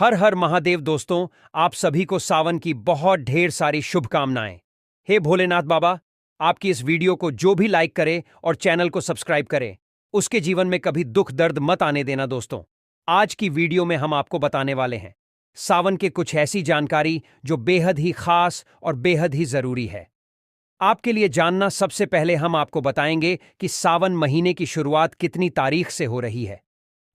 हर हर महादेव दोस्तों, आप सभी को सावन की बहुत ढेर सारी शुभकामनाएं। हे भोलेनाथ बाबा, आपकी इस वीडियो को जो भी लाइक करे और चैनल को सब्सक्राइब करे, उसके जीवन में कभी दुख दर्द मत आने देना दोस्तों। आज की वीडियो में हम आपको बताने वाले हैं सावन के कुछ ऐसी जानकारी जो बेहद ही खास और बेहद ही जरूरी है आपके लिए जानना। सबसे पहले हम आपको बताएंगे कि सावन महीने की शुरुआत कितनी तारीख से हो रही है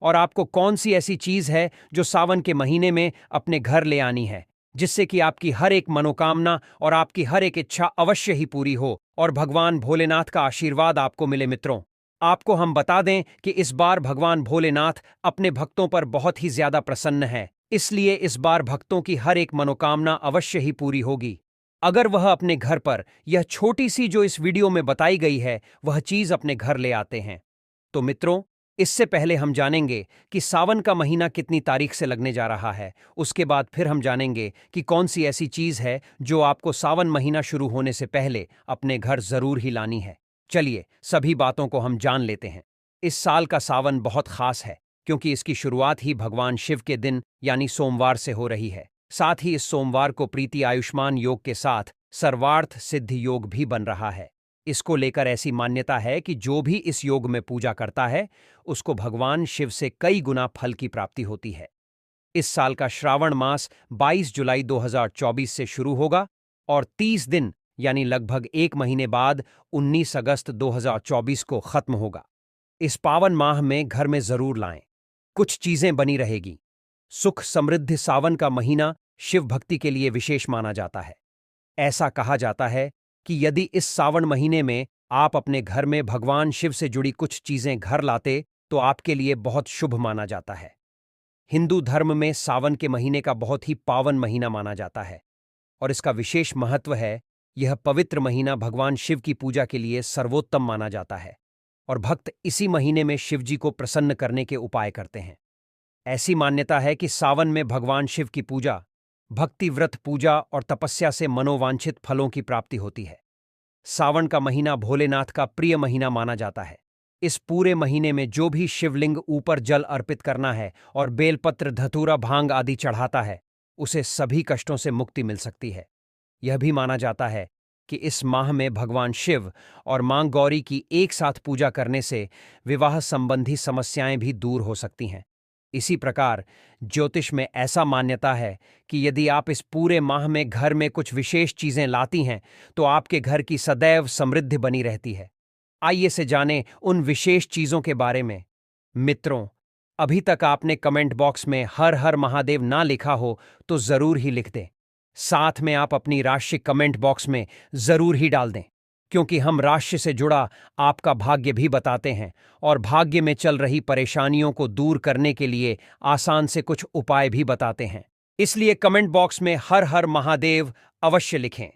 और आपको कौन सी ऐसी चीज है जो सावन के महीने में अपने घर ले आनी है, जिससे कि आपकी हर एक मनोकामना और आपकी हर एक इच्छा अवश्य ही पूरी हो और भगवान भोलेनाथ का आशीर्वाद आपको मिले। मित्रों, आपको हम बता दें कि इस बार भगवान भोलेनाथ अपने भक्तों पर बहुत ही ज्यादा प्रसन्न है, इसलिए इस बार भक्तों की हर एक मनोकामना अवश्य ही पूरी होगी अगर वह अपने घर पर यह छोटी सी जो इस वीडियो में बताई गई है वह चीज अपने घर ले आते हैं। तो मित्रों, इससे पहले हम जानेंगे कि सावन का महीना कितनी तारीख से लगने जा रहा है। उसके बाद फिर हम जानेंगे कि कौन सी ऐसी चीज है जो आपको सावन महीना शुरू होने से पहले अपने घर जरूर ही लानी है। चलिए सभी बातों को हम जान लेते हैं। इस साल का सावन बहुत खास है क्योंकि इसकी शुरुआत ही भगवान शिव के दिन यानी सोमवार से हो रही है। साथ ही इस सोमवार को प्रीति आयुष्मान योग के साथ सर्वार्थ सिद्धि योग भी बन रहा है। इसको लेकर ऐसी मान्यता है कि जो भी इस योग में पूजा करता है उसको भगवान शिव से कई गुना फल की प्राप्ति होती है। इस साल का श्रावण मास 22 जुलाई 2024 से शुरू होगा और 30 दिन यानी लगभग एक महीने बाद 19 अगस्त 2024 को खत्म होगा। इस पावन माह में घर में जरूर लाएं, कुछ चीजें बनी रहेगी। सुख समृद्धि। सावन का महीना शिव भक्ति के लिए विशेष माना जाता है। ऐसा कहा जाता है कि यदि इस सावन महीने में आप अपने घर में भगवान शिव से जुड़ी कुछ चीजें घर लाते तो आपके लिए बहुत शुभ माना जाता है। हिंदू धर्म में सावन के महीने का बहुत ही पावन महीना माना जाता है और इसका विशेष महत्व है। यह पवित्र महीना भगवान शिव की पूजा के लिए सर्वोत्तम माना जाता है और भक्त इसी महीने में शिव जी को प्रसन्न करने के उपाय करते हैं। ऐसी मान्यता है कि सावन में भगवान शिव की पूजा, भक्ति व्रत पूजा और तपस्या से मनोवांछित फलों की प्राप्ति होती है। सावन का महीना भोलेनाथ का प्रिय महीना माना जाता है। इस पूरे महीने में जो भी शिवलिंग ऊपर जल अर्पित करना है और बेलपत्र धतूरा भांग आदि चढ़ाता है उसे सभी कष्टों से मुक्ति मिल सकती है। यह भी माना जाता है कि इस माह में भगवान शिव और मां गौरी की एक साथ पूजा करने से विवाह संबंधी समस्याएं भी दूर हो सकती हैं। इसी प्रकार ज्योतिष में ऐसा मान्यता है कि यदि आप इस पूरे माह में घर में कुछ विशेष चीजें लाती हैं तो आपके घर की सदैव समृद्धि बनी रहती है। आइए से जानें उन विशेष चीजों के बारे में। मित्रों, अभी तक आपने कमेंट बॉक्स में हर हर महादेव ना लिखा हो तो जरूर ही लिख दें। साथ में आप अपनी राशि कमेंट बॉक्स में जरूर ही डाल दें, क्योंकि हम राशि से जुड़ा आपका भाग्य भी बताते हैं और भाग्य में चल रही परेशानियों को दूर करने के लिए आसान से कुछ उपाय भी बताते हैं। इसलिए कमेंट बॉक्स में हर हर महादेव अवश्य लिखें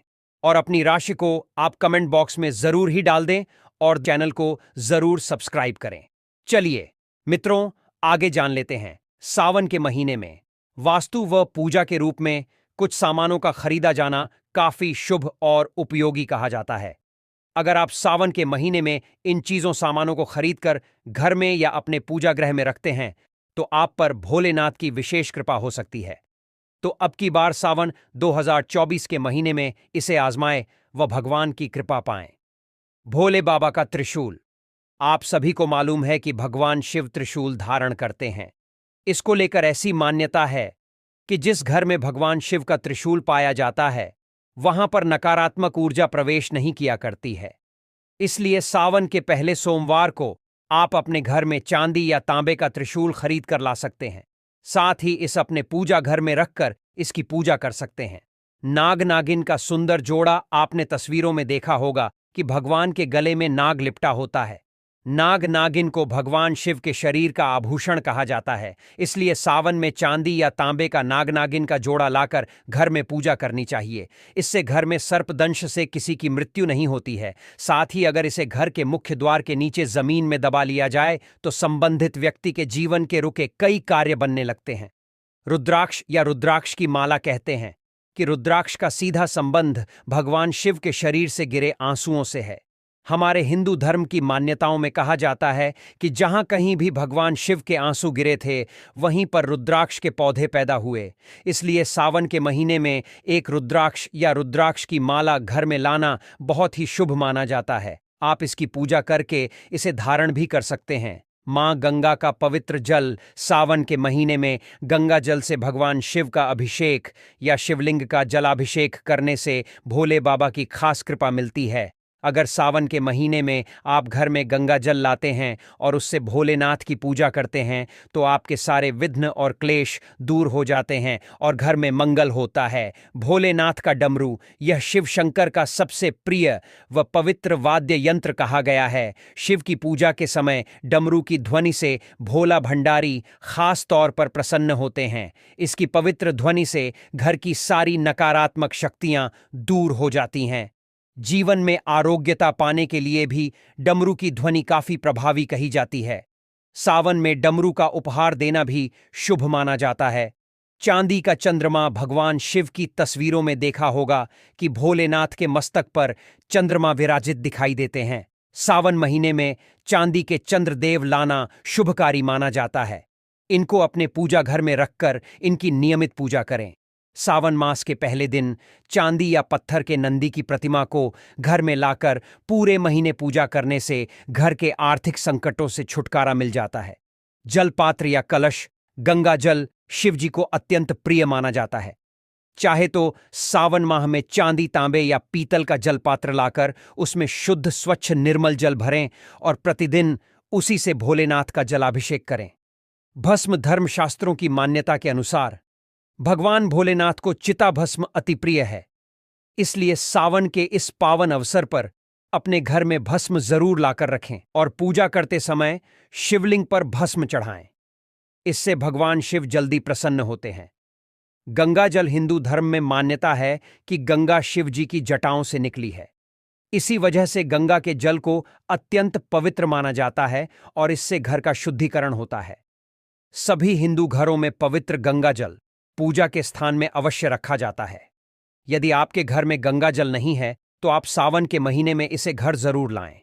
और अपनी राशि को आप कमेंट बॉक्स में जरूर ही डाल दें और चैनल को जरूर सब्सक्राइब करें। चलिए मित्रों, आगे जान लेते हैं। सावन के महीने में वास्तु व पूजा के रूप में कुछ सामानों का खरीदा जाना काफी शुभ और उपयोगी कहा जाता है। अगर आप सावन के महीने में इन चीजों सामानों को खरीदकर घर में या अपने पूजा गृह में रखते हैं तो आप पर भोलेनाथ की विशेष कृपा हो सकती है। तो अब की बार सावन 2024 के महीने में इसे आजमाएं व भगवान की कृपा पाएं। भोले बाबा का त्रिशूल। आप सभी को मालूम है कि भगवान शिव त्रिशूल धारण करते हैं। इसको लेकर ऐसी मान्यता है कि जिस घर में भगवान शिव का त्रिशूल पाया जाता है वहां पर नकारात्मक ऊर्जा प्रवेश नहीं किया करती है। इसलिए सावन के पहले सोमवार को आप अपने घर में चांदी या तांबे का त्रिशूल खरीद कर ला सकते हैं। साथ ही इस अपने पूजा घर में रखकर इसकी पूजा कर सकते हैं। नाग नागिन का सुंदर जोड़ा आपने तस्वीरों में देखा होगा कि भगवान के गले में नाग लिपटा होता है। नाग नागिन को भगवान शिव के शरीर का आभूषण कहा जाता है, इसलिए सावन में चांदी या तांबे का नाग नागिन का जोड़ा लाकर घर में पूजा करनी चाहिए। इससे घर में सर्पदंश से किसी की मृत्यु नहीं होती है। साथ ही अगर इसे घर के मुख्य द्वार के नीचे जमीन में दबा लिया जाए तो संबंधित व्यक्ति के जीवन के रुके कई कार्य बनने लगते हैं। रुद्राक्ष या रुद्राक्ष की माला कहते हैं कि रुद्राक्ष का सीधा संबंध भगवान शिव के शरीर से गिरे आंसुओं से है। हमारे हिंदू धर्म की मान्यताओं में कहा जाता है कि जहां कहीं भी भगवान शिव के आंसू गिरे थे, वहीं पर रुद्राक्ष के पौधे पैदा हुए। इसलिए सावन के महीने में एक रुद्राक्ष या रुद्राक्ष की माला घर में लाना बहुत ही शुभ माना जाता है। आप इसकी पूजा करके इसे धारण भी कर सकते हैं। मां गंगा का पवित्र जल सावन के महीने में गंगा जल से भगवान शिव का अभिषेक या शिवलिंग का जलाभिषेक करने से भोले बाबा की खास कृपा मिलती है। अगर सावन के महीने में आप घर में गंगा जल लाते हैं और उससे भोलेनाथ की पूजा करते हैं, तो आपके सारे विघ्न और क्लेश दूर हो जाते हैं और घर में मंगल होता है। भोलेनाथ का डमरू, यह शिव शंकर का सबसे प्रिय व पवित्र वाद्य यंत्र कहा गया है। शिव की पूजा के समय डमरू की ध्वनि से भोला भंडारी खास तौर पर प्रसन्न होते हैं। इसकी पवित्र ध्वनि से घर की सारी नकारात्मक शक्तियां दूर हो जाती हैं। जीवन में आरोग्यता पाने के लिए भी डमरू की ध्वनि काफी प्रभावी कही जाती है। सावन में डमरू का उपहार देना भी शुभ माना जाता है। चांदी का चंद्रमा, भगवान शिव की तस्वीरों में देखा होगा कि भोलेनाथ के मस्तक पर चंद्रमा विराजित दिखाई देते हैं। सावन महीने में चांदी के चंद्रदेव लाना शुभकारी माना जाता है। इनको अपने पूजा घर में रखकर इनकी नियमित पूजा करें। सावन मास के पहले दिन चांदी या पत्थर के नंदी की प्रतिमा को घर में लाकर पूरे महीने पूजा करने से घर के आर्थिक संकटों से छुटकारा मिल जाता है। जलपात्र या कलश, गंगा जल शिव जी को अत्यंत प्रिय माना जाता है। चाहे तो सावन माह में चांदी, तांबे या पीतल का जलपात्र लाकर उसमें शुद्ध स्वच्छ निर्मल जल भरें और प्रतिदिन उसी से भोलेनाथ का जलाभिषेक करें। भस्म, धर्मशास्त्रों की मान्यता के अनुसार भगवान भोलेनाथ को चिता भस्म अति प्रिय है। इसलिए सावन के इस पावन अवसर पर अपने घर में भस्म जरूर लाकर रखें और पूजा करते समय शिवलिंग पर भस्म चढ़ाएं। इससे भगवान शिव जल्दी प्रसन्न होते हैं। गंगा जल, हिंदू धर्म में मान्यता है कि गंगा शिव जी की जटाओं से निकली है। इसी वजह से गंगा के जल को अत्यंत पवित्र माना जाता है और इससे घर का शुद्धिकरण होता है। सभी हिंदू घरों में पवित्र गंगा जल पूजा के स्थान में अवश्य रखा जाता है। यदि आपके घर में गंगा जल नहीं है, तो आप सावन के महीने में इसे घर जरूर लाएं।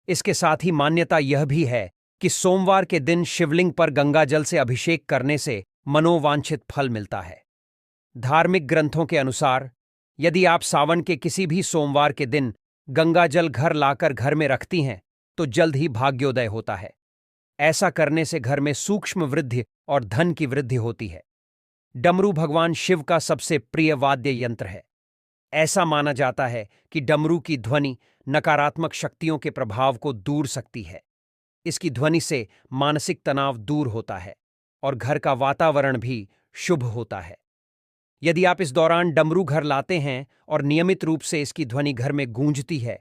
इसके साथ ही मान्यता यह भी है कि सोमवार के दिन शिवलिंग पर गंगा जल से अभिषेक करने से मनोवांछित फल मिलता है। धार्मिक ग्रंथों के अनुसार यदि आप सावन के किसी भी सोमवार के दिन गंगा जल घर लाकर घर में रखती हैं, तो जल्द ही भाग्योदय होता है। ऐसा करने से घर में सूक्ष्म वृद्धि और धन की वृद्धि होती है। डमरू भगवान शिव का सबसे प्रिय वाद्य यंत्र है। ऐसा माना जाता है कि डमरू की ध्वनि नकारात्मक शक्तियों के प्रभाव को दूर सकती है। इसकी ध्वनि से मानसिक तनाव दूर होता है और घर का वातावरण भी शुभ होता है। यदि आप इस दौरान डमरू घर लाते हैं और नियमित रूप से इसकी ध्वनि घर में गूंजती है,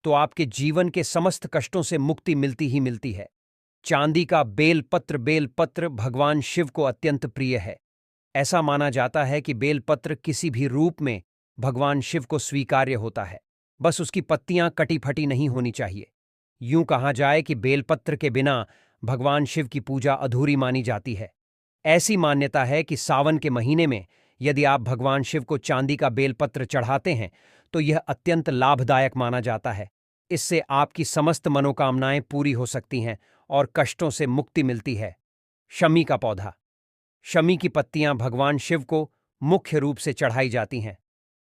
तो आपके जीवन के समस्त कष्टों से मुक्ति मिलती ही मिलती है। चांदी का बेलपत्र भगवान शिव को अत्यंत प्रिय है। ऐसा माना जाता है कि बेलपत्र किसी भी रूप में भगवान शिव को स्वीकार्य होता है, बस उसकी पत्तियां कटी फटी नहीं होनी चाहिए। यूं कहा जाए कि बेलपत्र के बिना भगवान शिव की पूजा अधूरी मानी जाती है। ऐसी मान्यता है कि सावन के महीने में यदि आप भगवान शिव को चांदी का बेलपत्र चढ़ाते हैं, तो यह अत्यंत लाभदायक माना जाता है। इससे आपकी समस्त मनोकामनाएं पूरी हो सकती हैं और कष्टों से मुक्ति मिलती है। शमी का पौधा, शमी की पत्तियां भगवान शिव को मुख्य रूप से चढ़ाई जाती हैं।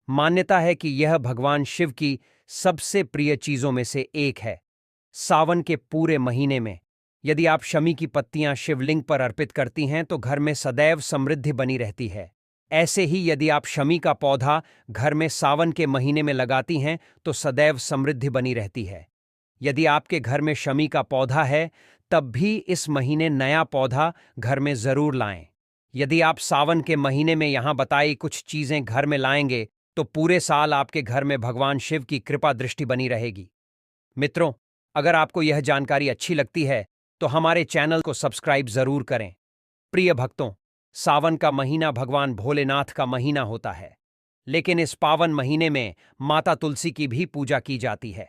मान्यता है कि यह भगवान शिव की सबसे प्रिय चीजों में से एक है। सावन के पूरे महीने में यदि आप शमी की पत्तियां शिवलिंग पर अर्पित करती हैं, तो घर में सदैव समृद्धि बनी रहती है। ऐसे ही यदि आप शमी का पौधा घर में सावन के महीने में लगाती हैं, तो सदैव समृद्धि बनी रहती है। यदि आपके घर में शमी का पौधा है, तब भी इस महीने नया पौधा घर में जरूर लाएं। यदि आप सावन के महीने में यहां बताई कुछ चीजें घर में लाएंगे, तो पूरे साल आपके घर में भगवान शिव की कृपा दृष्टि बनी रहेगी। मित्रों, अगर आपको यह जानकारी अच्छी लगती है, तो हमारे चैनल को सब्सक्राइब जरूर करें। प्रिय भक्तों, सावन का महीना भगवान भोलेनाथ का महीना होता है, लेकिन इस पावन महीने में माता तुलसी की भी पूजा की जाती है।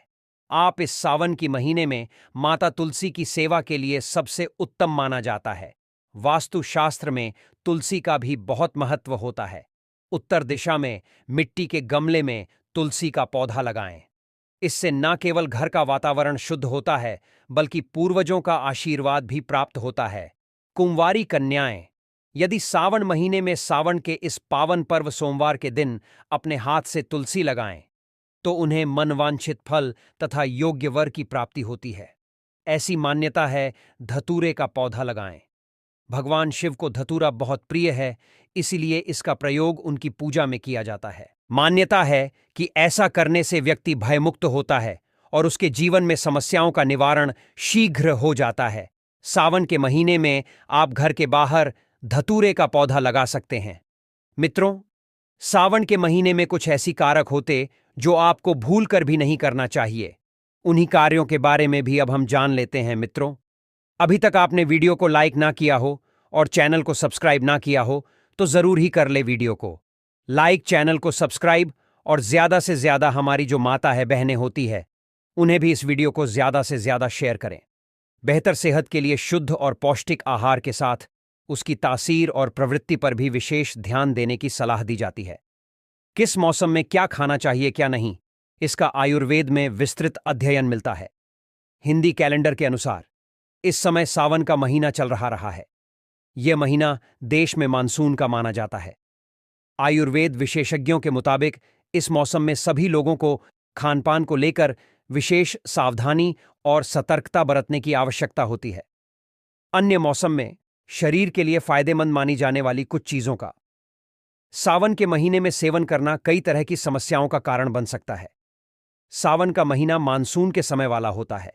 आप इस सावन की महीने में माता तुलसी की सेवा के लिए सबसे उत्तम माना जाता है। वास्तुशास्त्र में तुलसी का भी बहुत महत्व होता है। उत्तर दिशा में मिट्टी के गमले में तुलसी का पौधा लगाएं। इससे न केवल घर का वातावरण शुद्ध होता है, बल्कि पूर्वजों का आशीर्वाद भी प्राप्त होता है। कुंवारी कन्याएं, यदि सावन महीने में सावन के इस पावन पर्व सोमवार के दिन अपने हाथ से तुलसी लगाएं, तो उन्हें मनवांछित फल तथा योग्य वर की प्राप्ति होती है। ऐसी मान्यता है, धतूरे का पौधा लगाएं। भगवान शिव को धतूरा बहुत प्रिय है, इसीलिए इसका प्रयोग उनकी पूजा में किया जाता है। मान्यता है कि ऐसा करने से व्यक्ति भयमुक्त होता है और उसके जीवन में समस्याओं का निवारण शीघ्र हो जाता है। सावन के महीने में आप घर के बाहर धतूरे का पौधा लगा सकते हैं। मित्रों, सावन के महीने में कुछ ऐसी कारक होते जो आपको भूल कर भी नहीं करना चाहिए। उन्हीं कार्यों के बारे में भी अब हम जान लेते हैं। मित्रों, अभी तक आपने वीडियो को लाइक ना किया हो और चैनल को सब्सक्राइब ना किया हो तो जरूर ही कर ले वीडियो को लाइक, चैनल को सब्सक्राइब और ज्यादा से ज्यादा हमारी जो माता है, बहनें होती है, उन्हें भी इस वीडियो को ज्यादा से ज्यादा शेयर करें। बेहतर सेहत के लिए शुद्ध और पौष्टिक आहार के साथ उसकी तासीर और प्रवृत्ति पर भी विशेष ध्यान देने की सलाह दी जाती है। किस मौसम में क्या खाना चाहिए क्या नहीं, इसका आयुर्वेद में विस्तृत अध्ययन मिलता है। हिंदी कैलेंडर के अनुसार इस समय सावन का महीना चल रहा है। यह महीना देश में मानसून का माना जाता है। आयुर्वेद विशेषज्ञों के मुताबिक इस मौसम में सभी लोगों को खानपान को लेकर विशेष सावधानी और सतर्कता बरतने की आवश्यकता होती है। अन्य मौसम में शरीर के लिए फायदेमंद मानी जाने वाली कुछ चीजों का सावन के महीने में सेवन करना कई तरह की समस्याओं का कारण बन सकता है। सावन का महीना मानसून के समय वाला होता है।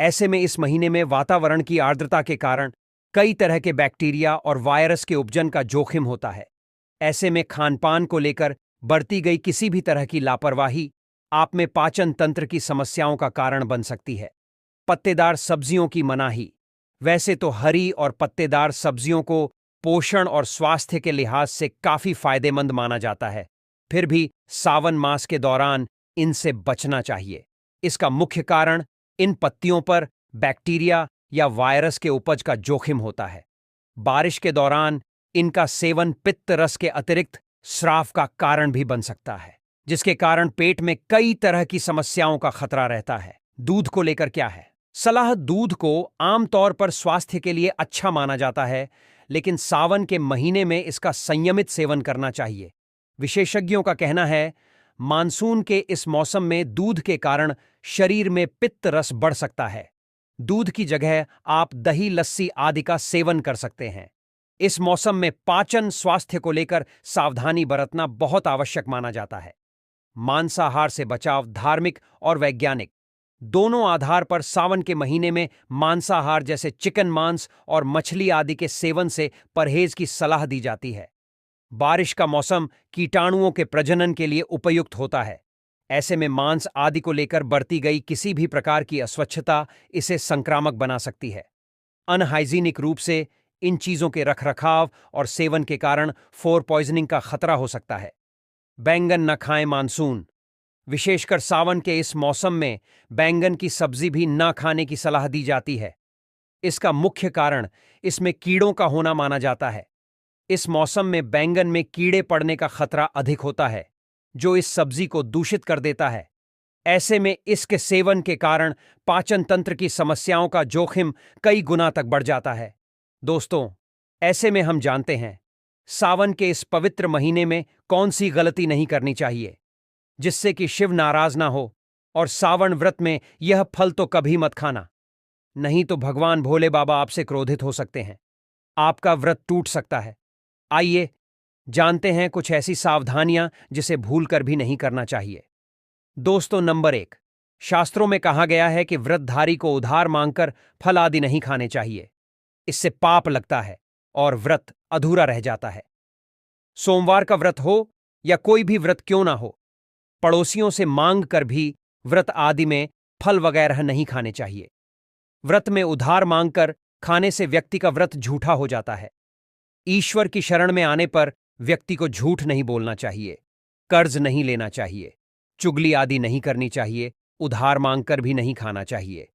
ऐसे में इस महीने में वातावरण की आर्द्रता के कारण कई तरह के बैक्टीरिया और वायरस के उपजन का जोखिम होता है। ऐसे में खानपान को लेकर बरती गई किसी भी तरह की लापरवाही आप में पाचन तंत्र की समस्याओं का कारण बन सकती है। पत्तेदार सब्जियों की मनाही। वैसे तो हरी और पत्तेदार सब्जियों को पोषण और स्वास्थ्य के लिहाज से काफी फायदेमंद माना जाता है, फिर भी सावन मास के दौरान इनसे बचना चाहिए। इसका मुख्य कारण इन पत्तियों पर बैक्टीरिया या वायरस के उपज का जोखिम होता है। बारिश के दौरान इनका सेवन पित्त रस के अतिरिक्त स्राव का कारण भी बन सकता है, जिसके कारण पेट में कई तरह की समस्याओं का खतरा रहता है। दूध को लेकर क्या है सलाह? दूध को आमतौर पर स्वास्थ्य के लिए अच्छा माना जाता है, लेकिन सावन के महीने में इसका संयमित सेवन करना चाहिए। विशेषज्ञों का कहना है, मानसून के इस मौसम में दूध के कारण शरीर में पित्त रस बढ़ सकता है। दूध की जगह आप दही, लस्सी आदि का सेवन कर सकते हैं। इस मौसम में पाचन स्वास्थ्य को लेकर सावधानी बरतना बहुत आवश्यक माना जाता है। मांसाहार से बचाव धार्मिक और वैज्ञानिक दोनों आधार पर सावन के महीने में मांसाहार जैसे चिकन मांस और मछली आदि के सेवन से परहेज की सलाह दी जाती है। बारिश का मौसम कीटाणुओं के प्रजनन के लिए उपयुक्त होता है। ऐसे में मांस आदि को लेकर बरती गई किसी भी प्रकार की अस्वच्छता इसे संक्रामक बना सकती है। अनहाइजीनिक रूप से इन चीजों के रखरखाव और सेवन के कारण फूड पॉइजनिंग का खतरा हो सकता है। बैंगन न खाएं मानसून। विशेषकर सावन के इस मौसम में बैंगन की सब्जी भी न खाने की सलाह दी जाती है। इसका मुख्य कारण इसमें कीड़ों का होना माना जाता है। इस मौसम में बैंगन में कीड़े पड़ने का खतरा अधिक होता है, जो इस सब्जी को दूषित कर देता है। ऐसे में इसके सेवन के कारण पाचन तंत्र की समस्याओं का जोखिम कई गुना तक बढ़ जाता है। दोस्तों, ऐसे में हम जानते हैं सावन के इस पवित्र महीने में कौन सी गलती नहीं करनी चाहिए, जिससे कि शिव नाराज ना हो। और सावन व्रत में यह फल तो कभी मत खाना, नहीं तो भगवान भोले बाबा आपसे क्रोधित हो सकते हैं। आपका व्रत टूट सकता है। आइए जानते हैं कुछ ऐसी सावधानियां जिसे भूलकर भी नहीं करना चाहिए। दोस्तों, नंबर 1, शास्त्रों में कहा गया है कि व्रतधारी को उधार मांगकर फल आदि नहीं खाने चाहिए। इससे पाप लगता है और व्रत अधूरा रह जाता है। सोमवार का व्रत हो या कोई भी व्रत क्यों ना हो, पड़ोसियों से मांग कर भी व्रत आदि में फल वगैरह नहीं खाने चाहिए। व्रत में उधार मांगकर खाने से व्यक्ति का व्रत झूठा हो जाता है। ईश्वर की शरण में आने पर व्यक्ति को झूठ नहीं बोलना चाहिए, कर्ज नहीं लेना चाहिए, चुगली आदि नहीं करनी चाहिए, उधार मांगकर भी नहीं खाना चाहिए।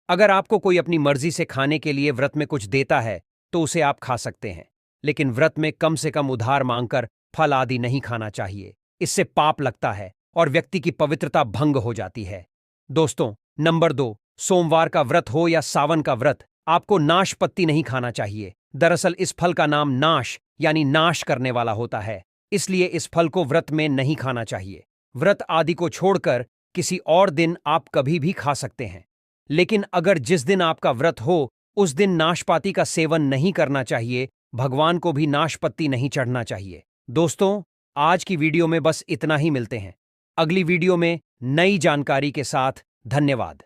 अगर आपको कोई अपनी मर्जी से खाने के लिए व्रत में कुछ देता है तो उसे आप खा सकते हैं, लेकिन व्रत में कम से कम उधार मांगकर फल आदि नहीं खाना चाहिए। इससे पाप लगता है और व्यक्ति की पवित्रता भंग हो जाती है। दोस्तों, नंबर 2, सोमवार का व्रत हो या सावन का व्रत, आपको नाशपत्ती नहीं खाना चाहिए। दरअसल इस फल का नाम नाश यानी नाश करने वाला होता है, इसलिए इस फल को व्रत में नहीं खाना चाहिए। व्रत आदि को छोड़कर किसी और दिन आप कभी भी खा सकते हैं, लेकिन अगर जिस दिन आपका व्रत हो उस दिन नाशपाती का सेवन नहीं करना चाहिए। भगवान को भी नाशपत्ती नहीं चढ़ना चाहिए। दोस्तों, आज की वीडियो में बस इतना ही। मिलते हैं अगली वीडियो में नई जानकारी के साथ। धन्यवाद।